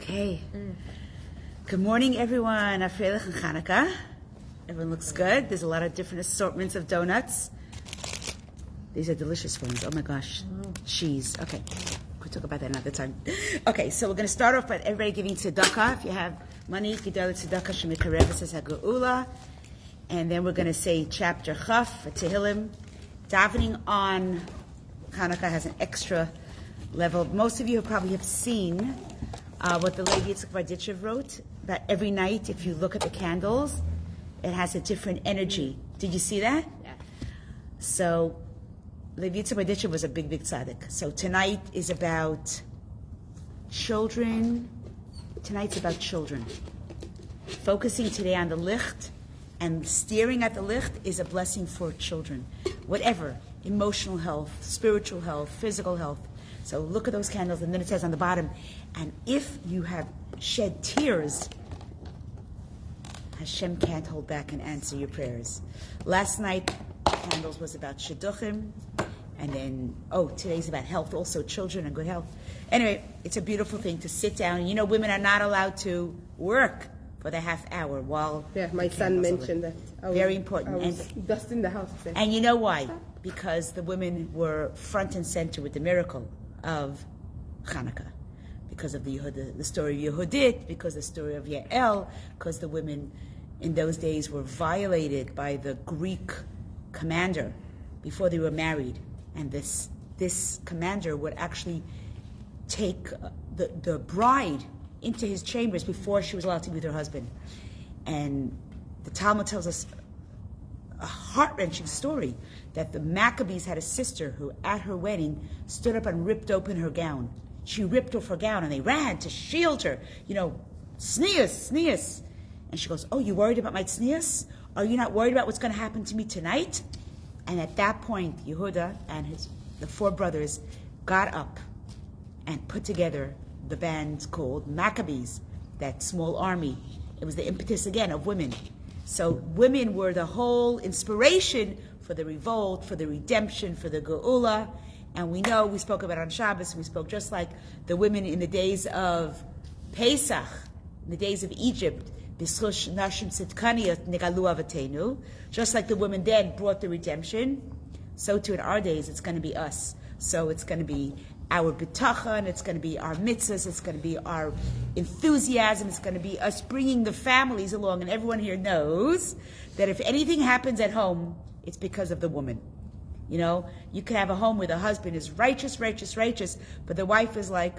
Okay. Good morning, everyone. Afreilach and Hanukkah. Everyone looks good. There's a lot of different assortments of donuts. These are delicious ones. Oh my gosh. Cheese. Okay. We'll talk about that another time. Okay, so we're going to start off by everybody giving tzedakah. If you have money, Gidol tzedakah shemikarev says hageulah. And then we're going to say chapter Chaf, Tehillim. Davening on Hanukkah has an extra level. Most of you probably have seen what the lady Yitzchak Varditchev wrote, that every night if you look at the candles, it has a different energy. Did you see that? Yeah. So, Levi Yitzchak Varditchev was a big tzaddik. So tonight is about children. Tonight's about children. Focusing today on the licht and staring at the licht is a blessing for children. Whatever, emotional health, spiritual health, physical health. So look at those candles, and then it says on the bottom, and if you have shed tears, Hashem can't hold back and answer your prayers. Last night, candles was about shidduchim, and then, today's about health, also children and good health. Anyway, it's a beautiful thing to sit down. You know, women are not allowed to work for the half hour while my son mentioned that. Very important. I was dusting the house. And you know why? Because the women were front and center with the miracle of Hanukkah, because of the story of Yehudit, because the story of Yael, because the women in those days were violated by the Greek commander before they were married, and this commander would actually take the bride into his chambers before she was allowed to be with her husband. And the Talmud tells us a heart-wrenching story that the Maccabees had a sister who, at her wedding, stood up and ripped open her gown. She ripped off her gown, and they ran to shield her. Sneas. And she goes, you worried about my sneas? Are you not worried about what's going to happen to me tonight? And at that point, Yehuda and the four brothers got up and put together the band called Maccabees, that small army. It was the impetus, again, of women. So women were the whole inspiration for the revolt, for the redemption, for the Geula. And we know, we spoke about on Shabbos, we spoke just like the women in the days of Pesach, in the days of Egypt, just like the women then brought the redemption, so too in our days it's going to be us. So it's going to be our bitachon, it's going to be our mitzvahs, it's going to be our enthusiasm, it's going to be us bringing the families along. And everyone here knows that if anything happens at home, it's because of the woman. You know, you can have a home where the husband is righteous, but the wife is like,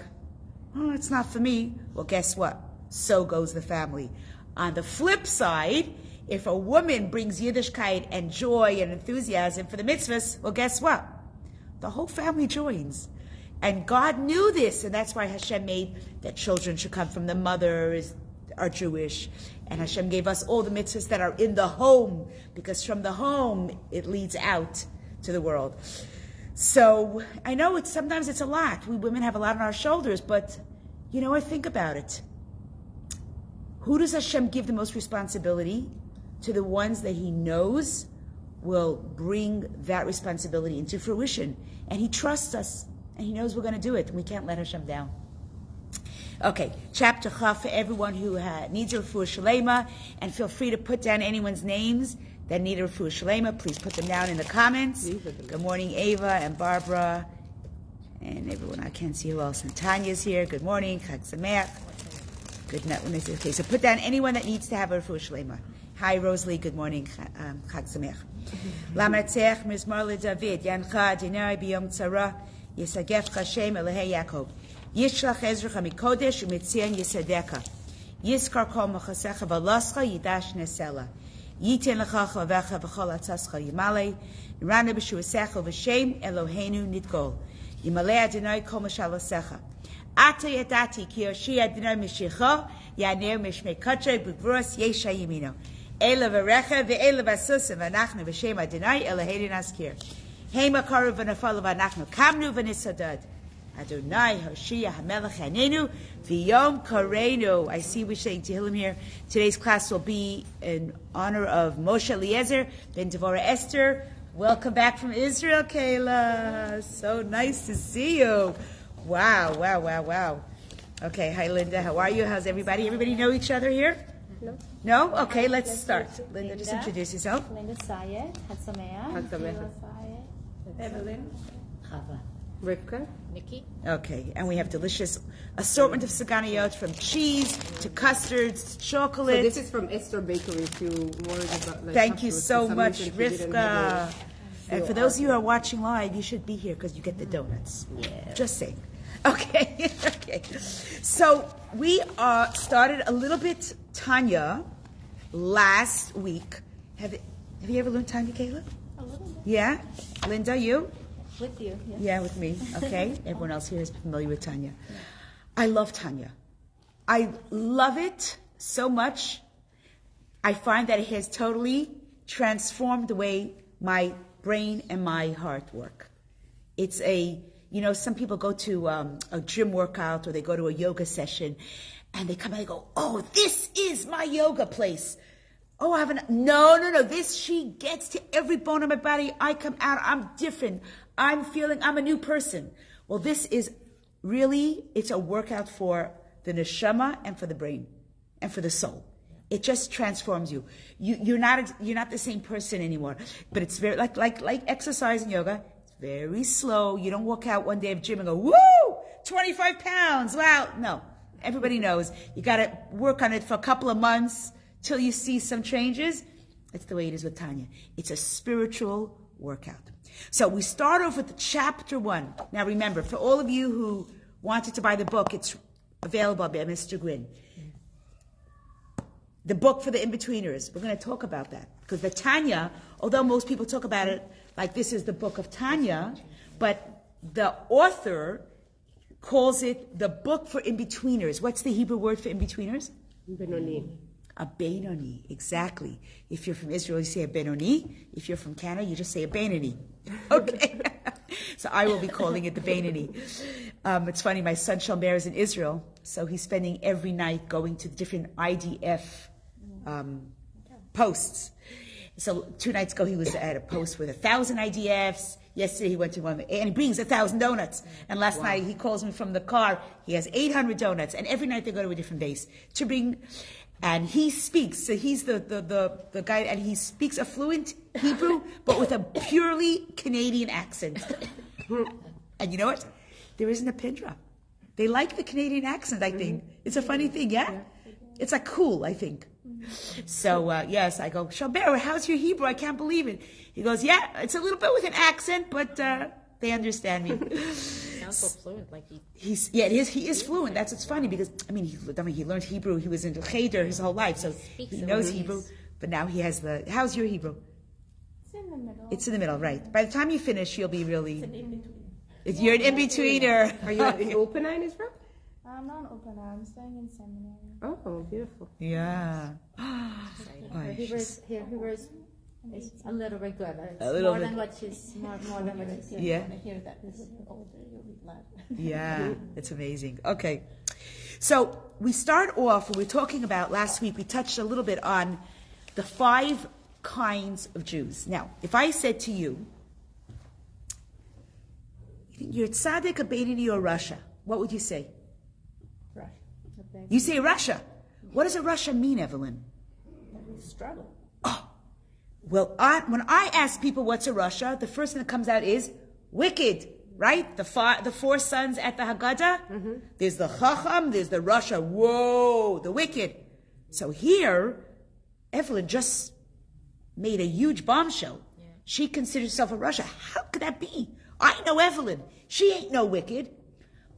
it's not for me. Well, guess what? So goes the family. On the flip side, if a woman brings Yiddishkeit and joy and enthusiasm for the mitzvahs, well, guess what? The whole family joins. And God knew this, and that's why Hashem made that children should come from the mothers are Jewish. And Hashem gave us all the mitzvahs that are in the home, because from the home, it leads out to the world. So I know sometimes it's a lot. We women have a lot on our shoulders, but I think about it. Who does Hashem give the most responsibility? To the ones that He knows will bring that responsibility into fruition. And He trusts us, and He knows we're going to do it, and we can't let Hashem down. Okay, chapter Chaf for everyone who needs a refuah shalema, and feel free to put down anyone's names that need a refuah shalema. Please put them down in the comments. Good morning, Ava and Barbara, and everyone. I can't see who else. And Tanya's here. Good morning. Chag Sameach. Good night. Okay, so put down anyone that needs to have a refuah shalema. Hi, Rosalie. Good morning. Chag Sameach. Lamatech mizmar leDavid yancha Adonai biyom tzara yisagef Hashem Elahei Yaakov. Yishlach Ezracha mikodesh umitzion yisadeka. Yiskar kol machasecha v'lascha yidash nesela. Yiten lecha chavavecha v'chol atzascha yimale. Rana b'shuasecha v'shem Eloheinu nidgol. Yimale Adonai kol mashalosecha. Ata yadati ki yoshi Adonai mishicha yaner mishmei kachay b'gvuras yesha yimino. Ela v'recha ve'ela v'asusim v'anachnu v'shem Adonai Eloheinu naskir. Hema karu v'nafal v'anachnu kamnu v'nisadad. Adonai Hoshia Hamelech Hanenu V'yom Kareinu. I see we're saying Tehillim here. Today's class will be in honor of Moshe Eliezer ben Devorah Esther. Welcome back from Israel, Kayla. So nice to see you. Wow. Okay, hi Linda. How are you? How's everybody? Everybody know each other here? No. No? Okay, let's start. Linda, just introduce yourself. Linda Sayed, Hatsamea, Evelyn. Chava, Rivka. Nikki. Okay, and we have delicious assortment of saganiyot from cheese to custards to So chocolate. this is from Esther Bakery. If you worried about like. Thank you afterwards, so for some much, reason she didn't Rivka. have it. And for those of you who are watching live, you should be here because you get the donuts. Yeah. Just saying. Okay. Okay. So we started a little bit Tanya last week. Have you ever learned Tanya, Kayla? A little bit. Yeah. Linda, you? With you. Yes. Yeah, with me. Okay. Everyone else here is familiar with Tanya. I love Tanya. I love it so much. I find that it has totally transformed the way my brain and my heart work. It's some people go to a gym workout or they go to a yoga session and they come out and go, oh, this is my yoga place. Oh, no. She gets to every bone of my body. I come out, I'm different. I'm a new person. Well, this is really, it's a workout for the neshama and for the brain and for the soul. It just transforms you. You're not the same person anymore. But it's very like exercise and yoga. It's very slow. You don't walk out one day of gym and go, woo, 25 pounds. Wow. No. Everybody knows you got to work on it for a couple of months till you see some changes. It's the way it is with Tanya. It's a spiritual workout. So we start off with chapter 1. Now remember, for all of you who wanted to buy the book, it's available by Mr. Gwynn. The book for the in-betweeners. We're going to talk about that. Because the Tanya, although most people talk about it like this is the book of Tanya, but the author calls it the book for in-betweeners. What's the Hebrew word for in-betweeners? Benoni. A Benoni, exactly. If you're from Israel, you say a Benoni. If you're from Canada, you just say a Benoni. Okay. So I will be calling it the Benoni. It's funny, my son Shalmer is in Israel, so he's spending every night going to the different IDF posts. So 2 nights ago, he was at a post with 1,000 IDFs. Yesterday, he went to one, and he brings 1,000 donuts. And last night, he calls me from the car. He has 800 donuts, and every night they go to a different base to bring. And he speaks. So he's the guy, and he speaks a fluent Hebrew, but with a purely Canadian accent. And you know what? There isn't a pin drop. They like the Canadian accent, I think. It's a funny thing, yeah? It's like cool, I think. So, yes, I go, Shalber, how's your Hebrew? I can't believe it. He goes, yeah, it's a little bit with an accent, but they understand me. Sounds so fluent, like he is fluent. That's what's funny because, he learned Hebrew. He was in Cheder his whole life, so he knows Hebrew. But now he has how's your Hebrew? It's in the middle. It's in the middle, right. By the time you finish, you'll be really... It's an in-between. You're an in-betweener. Are you at the open eye in Israel? I'm not open. I'm staying in seminary. Oh, beautiful. Yeah. Hebrews is a little bit good. It's A little more bit. than what she's more than what she's Yeah. When I hear that this is older, you'll be glad. Yeah, it's amazing. Okay. So we start off, we're talking about last week, we touched a little bit on the 5 kinds of Jews. Now, if I said to you, you're tzaddik, a Beinoni, or Russia, what would you say? Russia. You say Russia. What does a Russia mean, Evelyn? Struggle. Oh, well, when I ask people what's a Russia, the first thing that comes out is wicked, right? The 4 sons at the Haggadah. Mm-hmm. There's the Chacham, there's the Russia. Whoa, the wicked. So here, Evelyn just made a huge bombshell. Yeah. She considers herself a Russia. How could that be? I know Evelyn. She ain't no wicked.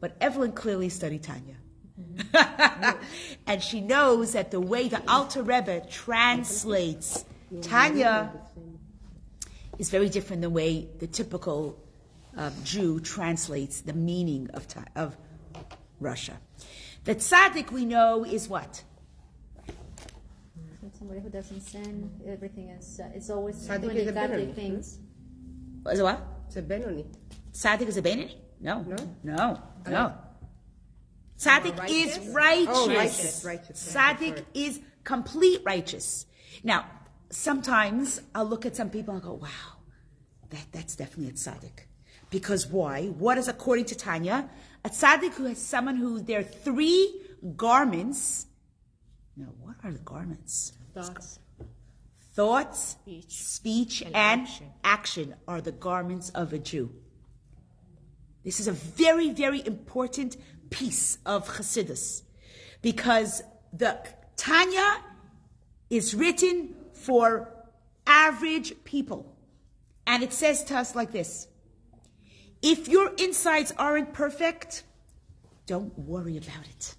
But Evelyn clearly studied Tanya. Mm-hmm. And she knows that the way the Alter Rebbe translates Tanya is very different than the way the typical Jew translates the meaning of Russia. The tzaddik we know is what? Somebody who doesn't sin, everything is, it's always Tzaddik doing is the a godly Benoni. things. Is it what? It's a Benoni. Tzaddik is a Benoni? No. No? Tzaddik Righteous? is righteous. Oh, righteous. Tzaddik is complete righteous. Now, sometimes I'll look at some people and go, wow, that's definitely a tzaddik. Because why? What is according to Tanya? A tzaddik who has someone who their 3 garments. Now, what are the garments? Thoughts, speech, and action are the garments of a Jew. This is a very, very important piece of Chassidus, because the Tanya is written for average people. And it says to us like this: if your insides aren't perfect, don't worry about it.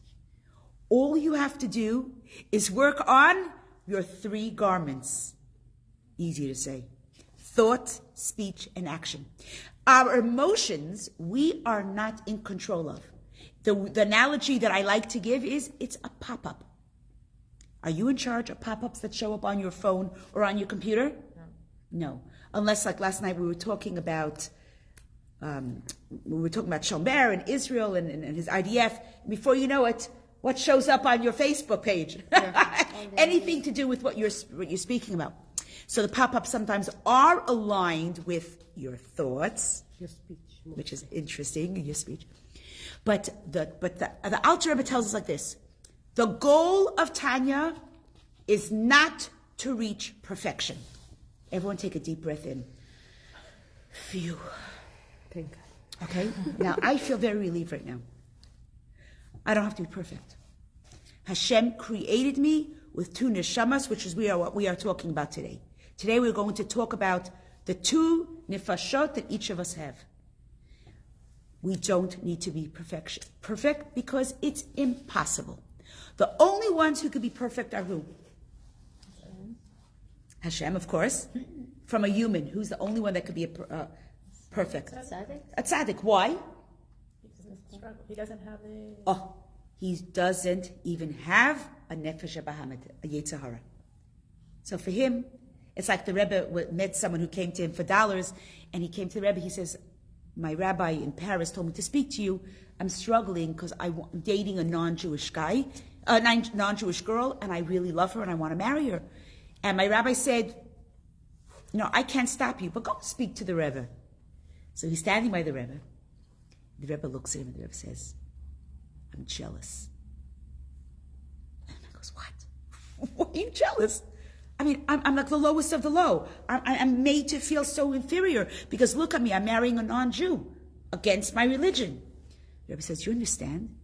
All you have to do is work on your 3 garments. Easy to say. Thought, speech, and action. Our emotions, we are not in control of. The analogy that I like to give is, it's a pop-up. Are you in charge of pop-ups that show up on your phone or on your computer? No. Unless, like last night, we were talking about Shomer and Israel and his IDF. Before you know it, what shows up on your Facebook page? Anything to do with what you're speaking about. So the pop-ups sometimes are aligned with your thoughts, Your speech. which is interesting, your speech. But the Alter Rebbe tells us like this: the goal of Tanya is not to reach perfection. Everyone take a deep breath in. Phew. Thank God. Okay? Now, I feel very relieved right now. I don't have to be perfect. Hashem created me with 2 neshamas, which is what we are talking about today. Today we're going to talk about the 2 nefashot that each of us have. We don't need to be perfect because it's impossible. The only ones who could be perfect are who? Hashem, of course. From a human, who's the only one that could be perfect? A tzaddik. Why? He doesn't have a... Oh, he doesn't even have a nefesh bahamet, a yetzer hara. So for him, it's like the Rebbe met someone who came to him for dollars, and he came to the Rebbe. He says, "My rabbi in Paris told me to speak to you. I'm struggling because I'm dating a non-Jewish guy, a non-Jewish girl, and I really love her and I want to marry her." And my rabbi said, I can't stop you, but go speak to the Rebbe. So he's standing by the Rebbe. The Rebbe looks at him and the Rebbe says, "I'm jealous." And he goes, "What? Why are you jealous? I mean, I'm like the lowest of the low. I'm made to feel so inferior because look at me, I'm marrying a non-Jew against my religion." The Rebbe says, "You understand?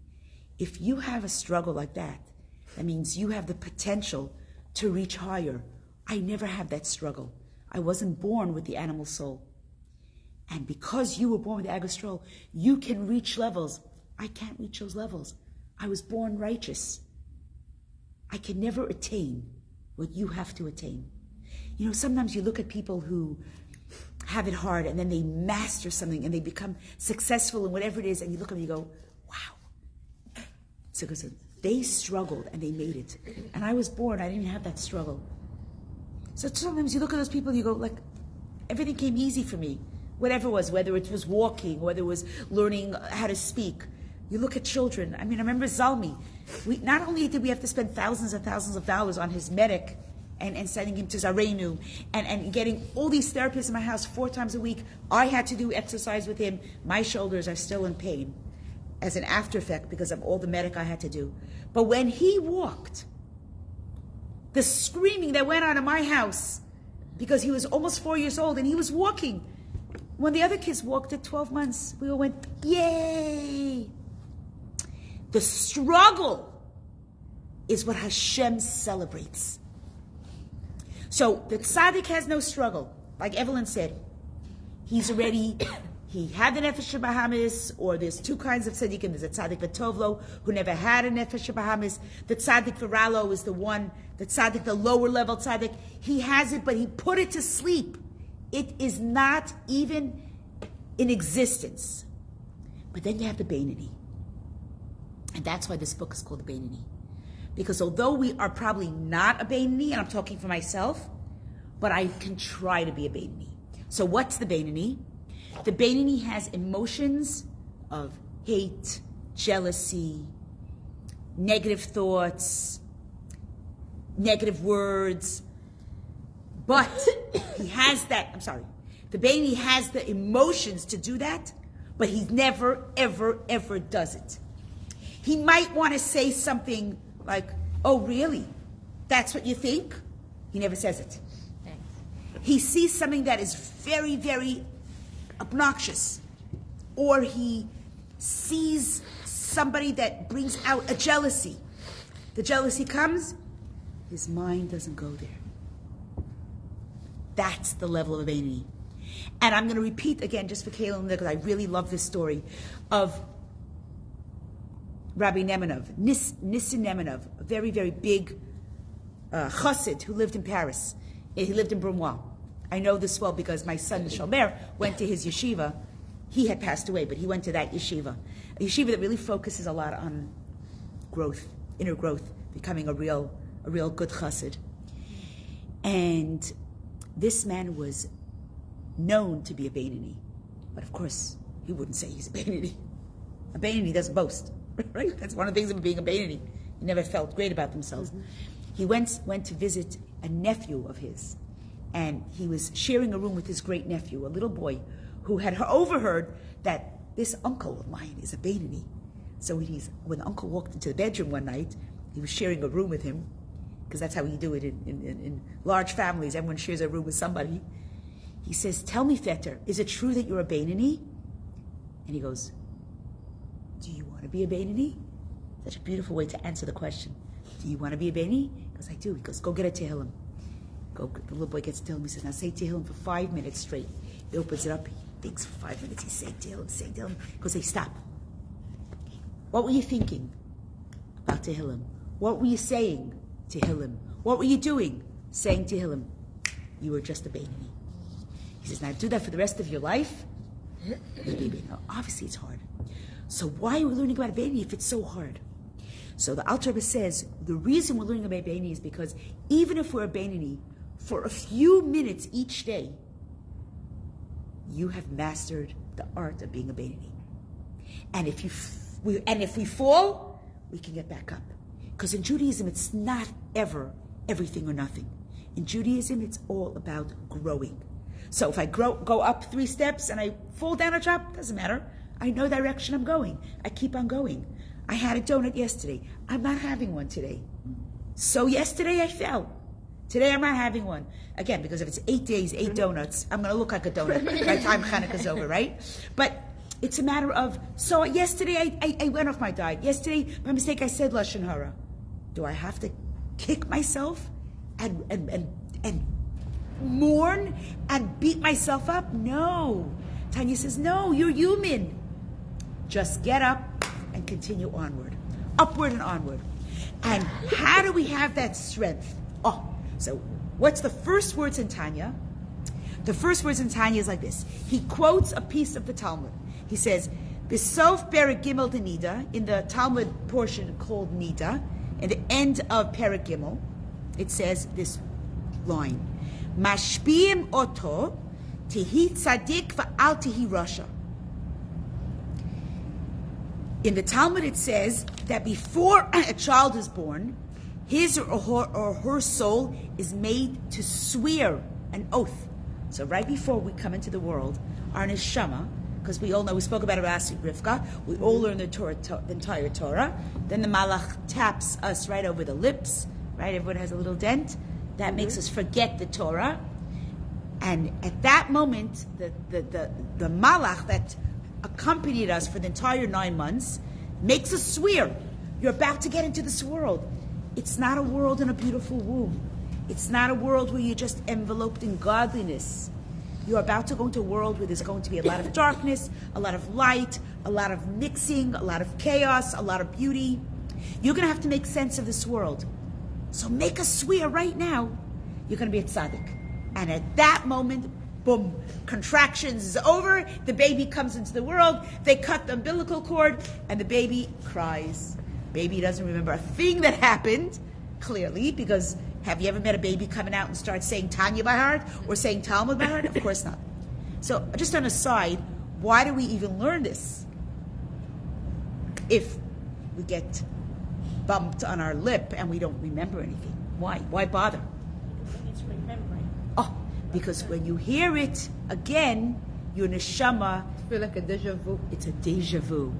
If you have a struggle like that, that means you have the potential to reach higher. I never had that struggle. I wasn't born with the animal soul. And because you were born with the agastral, you can reach levels. I can't reach those levels. I was born righteous. I can never attain what you have to attain." Sometimes you look at people who have it hard and then they master something and they become successful in whatever it is, and you look at them and you go, wow. So because they struggled and they made it. And I was born, I didn't even have that struggle. So sometimes you look at those people and you go, like, everything came easy for me. Whatever it was, whether it was walking, whether it was learning how to speak. You look at children. I remember Zalmi. Not only did we have to spend thousands and thousands of dollars on his medic and sending him to Zarenu and getting all these therapists in my house 4 times a week. I had to do exercise with him. My shoulders are still in pain as an after effect because of all the medic I had to do. But when he walked, the screaming that went on in my house because he was almost 4 years old and he was walking. When the other kids walked at 12 months, we all went, yay! The struggle is what Hashem celebrates. So the tzaddik has no struggle. Like Evelyn said, he's already, he had the nefesh bahamis, or there's 2 kinds of tzaddikim. There's a tzaddik v'tovlo who never had a nefesh bahamis. The tzaddik v'ralo is the one, the tzaddik, the lower level tzaddik. He has it, but he put it to sleep. It is not even in existence. But then you have the Beinani. And that's why this book is called the Beinani. Because although we are probably not a Beinani, and I'm talking for myself, but I can try to be a Beinani. So what's the Beinani? The Beinani has emotions of hate, jealousy, negative thoughts, negative words. But he has that, The Beinoni has the emotions to do that, but he never, ever, ever does it. He might want to say something like, oh, really? That's what you think? He never says it. Thanks. He sees something that is very, very obnoxious, or he sees somebody that brings out a jealousy. The jealousy comes, his mind doesn't go there. That's the level of Beinoni. And I'm going to repeat again, just for Kaylin, because I really love this story, of Rabbi Nemanov, Nissim Nemanov, a very, very big chassid who lived in Paris. He lived in Brumois. I know this well because my son, Shomer, went to his yeshiva. He had passed away, but he went to that yeshiva. A yeshiva that really focuses a lot on growth, inner growth, becoming a real good chassid. And this man was known to be a Beinoni. But of course, he wouldn't say he's a Beinoni. A Beinoni doesn't boast, right? That's one of the things of being a Beinoni. He never felt great about themselves. Mm-hmm. He went to visit a nephew of his, and he was sharing a room with his great nephew, a little boy, who had overheard that this uncle of mine is a Beinoni. So when the uncle walked into the bedroom one night, he was sharing a room with him, because that's how you do it in large families. Everyone shares a room with somebody. He says, tell me, Fetter, is it true that you're a Beinoni? And he goes, do you want to be a Beinoni? Such a beautiful way to answer the question. Do you want to be a Beinoni? He goes, I do. He goes, go get a Tehillim. The little boy gets Tehillim. He says, now say Tehillim for 5 minutes straight. He opens it up. He thinks for 5 minutes. He's saying Tehillim, saying Tehillim. He goes, hey, stop. What were you thinking about Tehillim? What were you saying Tehillim? What were you doing saying Tehillim? You were just a Beinoni. He says, now do that for the rest of your life. Now, obviously it's hard. So why are we learning about a Beinoni if it's so hard? So the Alter Rebbe says, the reason we're learning about Beinoni is because even if we're a Beinoni, for a few minutes each day, you have mastered the art of being a Beinoni. And if we fall, we can get back up. Because in Judaism, it's not ever everything or nothing. In Judaism, it's all about growing. So if I go up 3 steps and I fall down a drop, doesn't matter. I know the direction I'm going. I keep on going. I had a donut yesterday. I'm not having one today. So yesterday I fell. Today I'm not having one. Again, because if it's 8 days, 8 donuts, I'm going to look like a donut by the time Hanukkah's over, right? But it's a matter of, so yesterday I went off my diet. Yesterday, by mistake, I said Lashon Hara. Do I have to kick myself and mourn and beat myself up? No. Tanya says, no, you're human. Just get up and continue onward. Upward and onward. And how do we have that strength? So what's the first words in Tanya? The first words in Tanya is like this. He quotes a piece of the Talmud. He says, B'sof Perek Gimel de Nida, in the Talmud portion called Nida, in the end of Perek Gimel, it says this line, Mashpiim oto tihi tzadik va'al tihi rasha. In the Talmud it says that before a child is born, his or her soul is made to swear an oath. So right before we come into the world, our neshama, because we all know, we spoke about it last week, Rivka, we all learn the Torah, the entire Torah. Then the Malach taps us right over the lips, right? Everyone has a little dent. That makes us forget the Torah. And at that moment, the Malach that accompanied us for the entire 9 months makes us swear, you're about to get into this world. It's not a world in a beautiful womb. It's not a world where you're just enveloped in godliness. You're about to go into a world where there's going to be a lot of darkness, a lot of light, a lot of mixing, a lot of chaos, a lot of beauty. You're going to have to make sense of this world. So make a swear right now, you're going to be a tzaddik. And at that moment, boom, contractions is over, the baby comes into the world, they cut the umbilical cord, and the baby cries. Baby doesn't remember a thing that happened, clearly, because have you ever met a baby coming out and start saying Tanya by heart or saying Talmud by heart? Of course not. So just on a side, why do we even learn this? If we get bumped on our lip and we don't remember anything. Why? Why bother? It's remembering. Because when you hear it again, your neshama, I feel like a deja vu. it's a deja vu.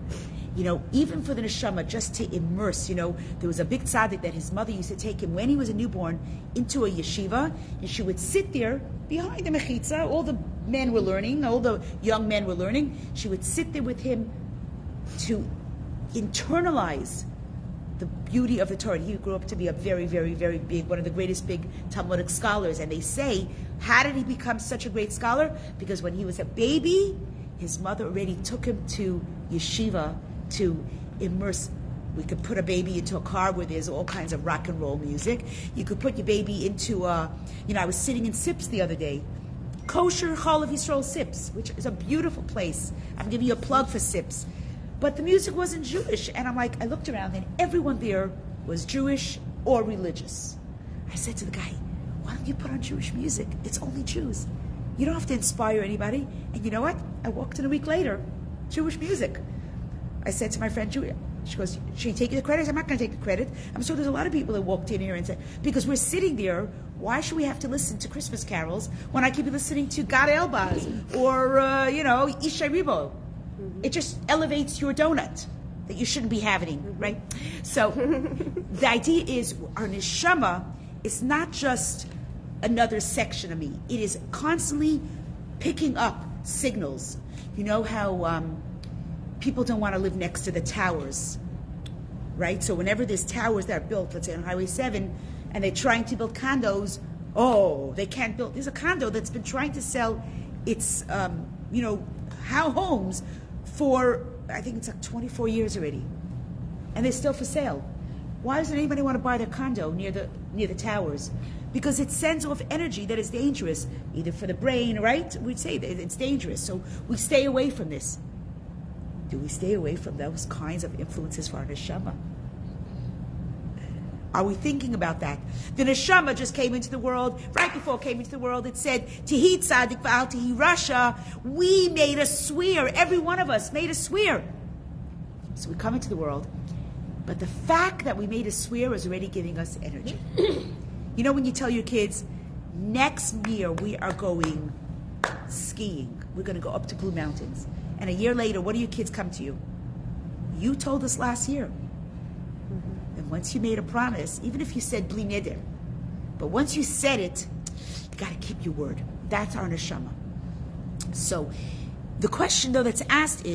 Even for the neshama, just to immerse, there was a big tzaddik that his mother used to take him when he was a newborn into a yeshiva, and she would sit there behind the mechitza. All the men were learning, all the young men were learning. She would sit there with him to internalize the beauty of the Torah. He grew up to be a very, very, very big, one of the greatest big Talmudic scholars. And they say, how did he become such a great scholar? Because when he was a baby, his mother already took him to yeshiva to immerse. We could put a baby into a car where there's all kinds of rock and roll music. You could put your baby into I was sitting in Sips the other day, Kosher Chalav Yisrael Sips, which is a beautiful place. I'm giving you a plug for Sips. But the music wasn't Jewish. And I looked around and everyone there was Jewish or religious. I said to the guy, why don't you put on Jewish music? It's only Jews. You don't have to inspire anybody. And you know what? I walked in a week later, Jewish music. I said to my friend Julia, she goes, should he take the credit? I'm not going to take the credit. I'm sure there's a lot of people that walked in here and said, because we're sitting there, why should we have to listen to Christmas carols when I could be listening to Gad Elbaz or, Ishay Ribo? It just elevates your donut that you shouldn't be having, right? So the idea is our neshama is not just another section of me. It is constantly picking up signals. You know how people don't want to live next to the towers, right? So whenever there's towers that are built, let's say on Highway 7, and they're trying to build condos, they can't build. There's a condo that's been trying to sell its, homes for, I think it's 24 years already. And they're still for sale. Why doesn't anybody want to buy their condo near the towers? Because it sends off energy that is dangerous, either for the brain, right? We'd say that it's dangerous. So we stay away from this. Do we stay away from those kinds of influences for our neshama? Are we thinking about that? The neshama just came into the world. Right before it came into the world, it said, Tihi tzadik v'al tihi rasha. We made a swear. Every one of us made a swear. So we come into the world. But the fact that we made a swear is already giving us energy. You know when you tell your kids, next year we are going skiing. We're going to go up to Blue Mountains. And a year later, what do your kids come to you? You told us last year. And once you made a promise, even if you said bli neder, but once you said it, you got to keep your word. That's our neshama. So the question though that's asked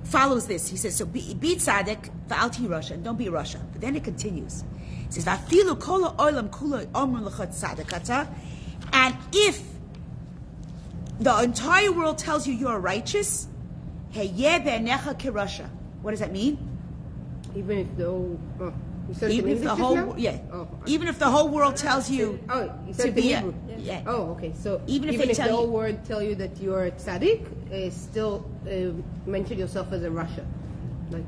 follows this. He says, so be tzaddik v'al tihi rasha, and don't be a rasha. But then it continues. It says, v'afilu kol ha'olam kulo omrim l'cha tzaddik ata, and if the entire world tells you you're righteous, heyeh be'enecha kerasha. What does that mean? Even if the whole, even if the whole, even if the whole world tells you, you said to be Hebrew. Oh, okay. So even if the whole world tell you that you're a tzaddik, still mention yourself as a rasha. Like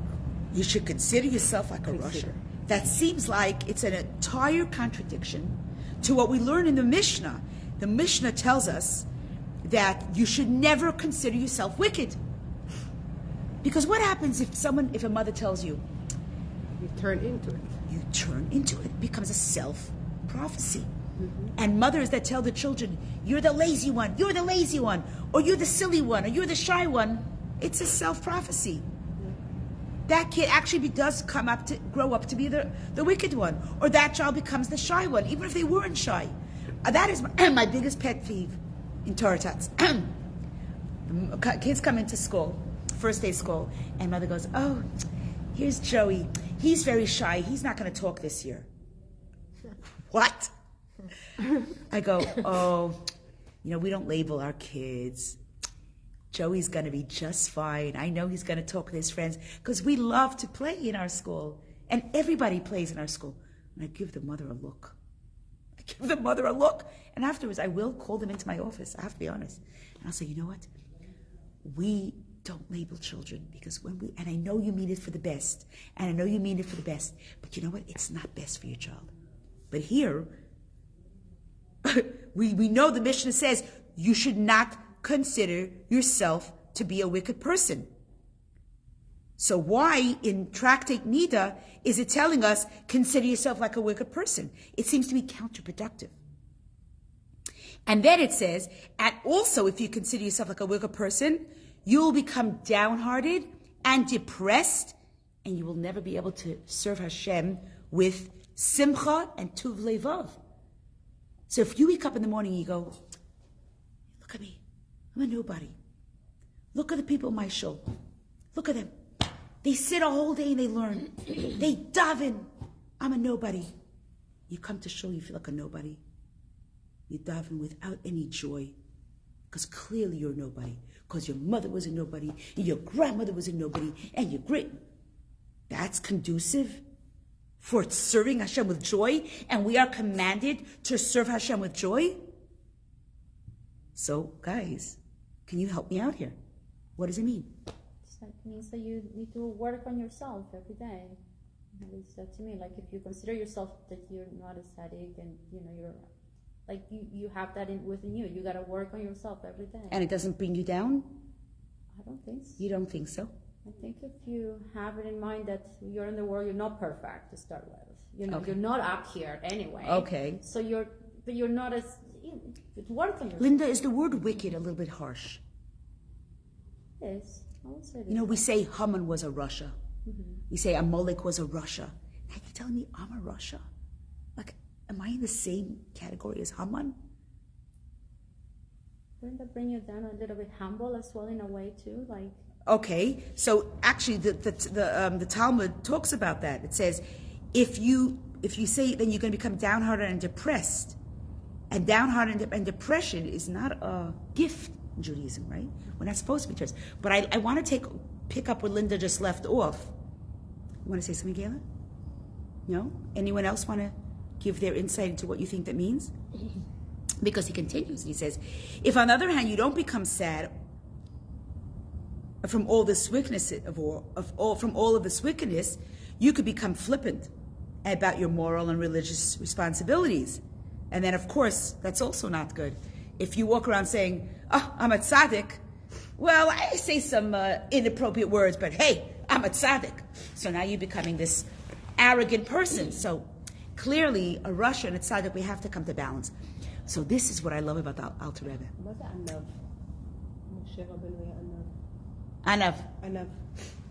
you should consider yourself like a rasha. That seems like it's an entire contradiction to what we learn in the Mishnah. The Mishnah tells us that you should never consider yourself wicked. Because what happens if a mother tells you? You turn into it. You turn into it. It becomes a self-prophecy. Mm-hmm. And mothers that tell the children, you're the lazy one, you're the lazy one, or you're the silly one, or you're the shy one, it's a self-prophecy. Mm-hmm. That kid actually does grow up to be the wicked one. Or that child becomes the shy one, even if they weren't shy. That is my biggest pet peeve in Torah Tats. Kids come into school, first day of school, and mother goes, oh, here's Joey. He's very shy. He's not going to talk this year. What? I go, we don't label our kids. Joey's going to be just fine. I know he's going to talk with his friends because we love to play in our school. And everybody plays in our school. And I give the mother a look. And afterwards, I will call them into my office. I have to be honest. And I'll say, you know what? We don't label children because and I know you mean it for the best, but you know what? It's not best for your child. But here, we know the Mishnah says you should not consider yourself to be a wicked person. So why in Tractate Nida is it telling us consider yourself like a wicked person? It seems to be counterproductive. And then it says, and also if you consider yourself like a wicked person, you will become downhearted and depressed, and you will never be able to serve Hashem with simcha and tuv levav. So if you wake up in the morning and you go, look at me, I'm a nobody. Look at the people in my shul. Look at them. They sit a whole day and they learn. They daven. I'm a nobody. You come to shul, you feel like a nobody. You daven without any joy, because clearly you're nobody. Because your mother was a nobody, and your grandmother was a nobody, and your great. That's conducive for serving Hashem with joy, and we are commanded to serve Hashem with joy. So, guys, can you help me out here? What does it mean? It means that you need to work on yourself every day. At least that to me. Like if you consider yourself that you're not ecstatic and you're like you have that within you. You got to work on yourself every day. And it doesn't bring you down? I don't think so. You don't think so? I think if you have it in mind that you're in the world, you're not perfect to start with. Okay. You're not up here anyway. Okay. So you're not as work on yourself. Linda, is the word wicked a little bit harsh? Yes, I would say. We say Haman was a Russia. Mm-hmm. We say Amalek was a Russia. Now you're telling me I'm a Russia? Like, am I in the same category as Haman? Wouldn't that bring you down a little bit humble as well in a way too? Like. Okay, so actually the Talmud talks about that. It says, if you say, then you're going to become downhearted and depressed. And downhearted and depression is not a gift in Judaism, right? We're not supposed to be depressed. But I want to pick up where Linda just left off. You want to say something, Gayla? No? Anyone else want to give their insight into what you think that means? Because he continues and he says, if on the other hand you don't become sad from all this wickedness from all of this wickedness, you could become flippant about your moral and religious responsibilities. And then of course, that's also not good. If you walk around saying, oh, I'm a tzaddik, well, I say some inappropriate words, but hey, I'm a tzaddik. So now you're becoming this arrogant person. So clearly, a Russia and a tzaddik, we have to come to balance. So this is what I love about the Alter Rebbe. Anav.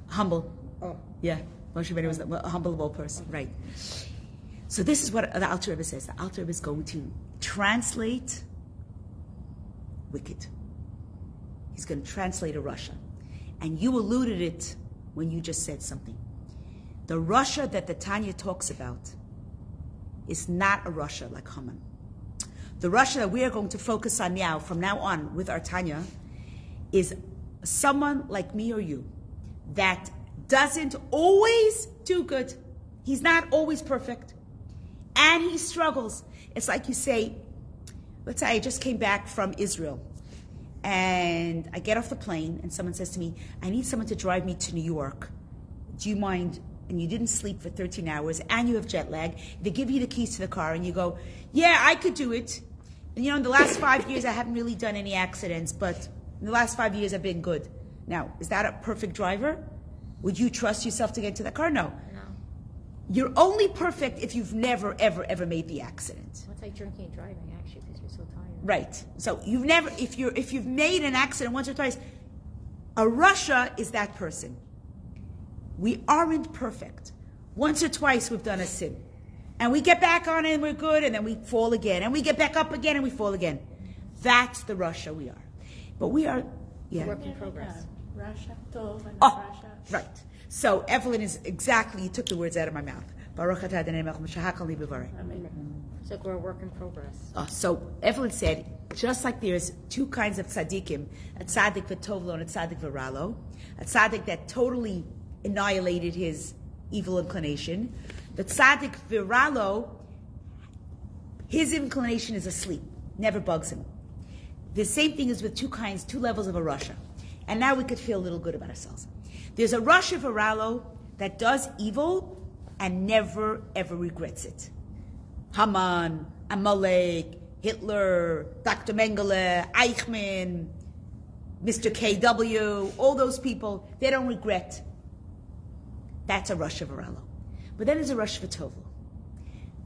Humble. Oh. Yeah. Moshe Rabbeinu was a humble person. Right. So this is what the Alter Rebbe says. The Alter Rebbe is going to translate wicked. He's going to translate a Russia. And you alluded it when you just said something. The Russia that the Tanya talks about is not a Russia like Haman. The Russia that we are going to focus on now, from now on with our Tanya, is someone like me or you that doesn't always do good. He's not always perfect. And he struggles. It's like you say, let's say I just came back from Israel and I get off the plane and someone says to me, I need someone to drive me to New York. Do you mind? And you didn't sleep for 13 hours and you have jet lag. They give you the keys to the car and you go, yeah, I could do it. And in the last 5 years, I haven't really done any accidents, but in the last 5 years, I've been good. Now, is that a perfect driver? Would you trust yourself to get into that car? No. You're only perfect if you've never, ever, ever made the accident. It's like drinking and driving, actually, because you're so tired. Right. So you've never, if you've made an accident once or twice, a Russia is that person. We aren't perfect. Once or twice we've done a sin. And we get back on it and we're good, and then we fall again. And we get back up again and we fall again. That's the Russia we are. But we are, Work in progress. Russia, Tov, and Oh, Russia. right. So Evelyn is exactly, you took the words out of my mouth. Baruch atah Adonai melech haMashiach li b'varei. It's like we're a work in progress. So Evelyn said, just like there's two kinds of tzaddikim, a tzaddik v'tovlo and a tzaddik v'ralo, a tzaddik that totally annihilated his evil inclination, the tzaddik v'ralo, his inclination is asleep, never bugs him. The same thing is with two levels of a Russia. And now we could feel a little good about ourselves. There's a Russia v'ralo that does evil and never, ever regrets it. Haman, Amalek, Hitler, Dr. Mengele, Eichmann, Mr. KW, all those people, they don't regret. That's a Russia v'ralo. But then there's a Russia v'tovlo.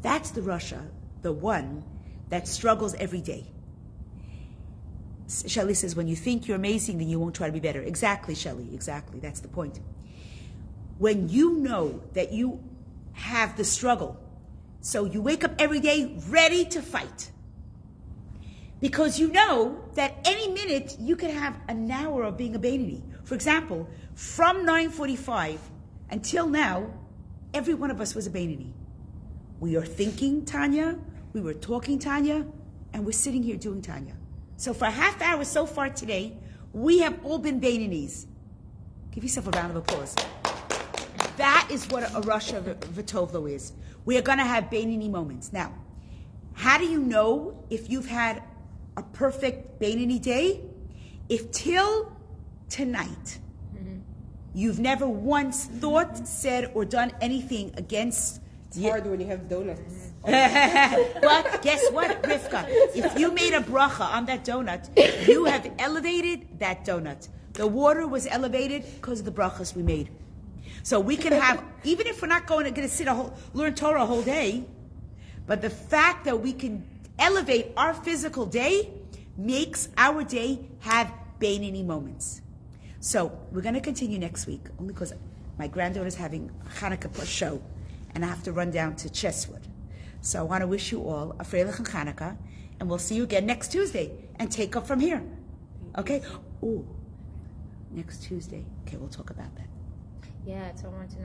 That's the Russia, the one that struggles every day. Shelley says, when you think you're amazing, then you won't try to be better. Exactly, Shelley, exactly. That's the point. When you know that you have the struggle, so you wake up every day ready to fight. Because you know that any minute you can have an hour of being a Beinoni. For example, from 9:45 until now, every one of us was a Beinoni. We are thinking Tanya, we were talking Tanya, and we're sitting here doing Tanya. So for a half hour so far today, we have all been Beinonis. Give yourself a round of applause. That is what a Rasha V'tovlo is. We are going to have Beinoni moments. Now, how do you know if you've had a perfect Beinoni day? If till tonight, you've never once thought, said, or done anything against... It's hard when you have donuts. But guess what, Rivka? If you made a bracha on that donut, you have elevated that donut. The water was elevated because of the brachas we made. So we can have, even if we're not going to sit learn Torah a whole day, but the fact that we can elevate our physical day makes our day have Beinoni moments. So we're going to continue next week, only because my granddaughter's having a Hanukkah show, and I have to run down to Chesswood. So I want to wish you all a Freilich and Hanukkah, and we'll see you again next Tuesday, and take up from here. Okay? Oh, next Tuesday. Okay, we'll talk about that. Yeah, it's all on tonight.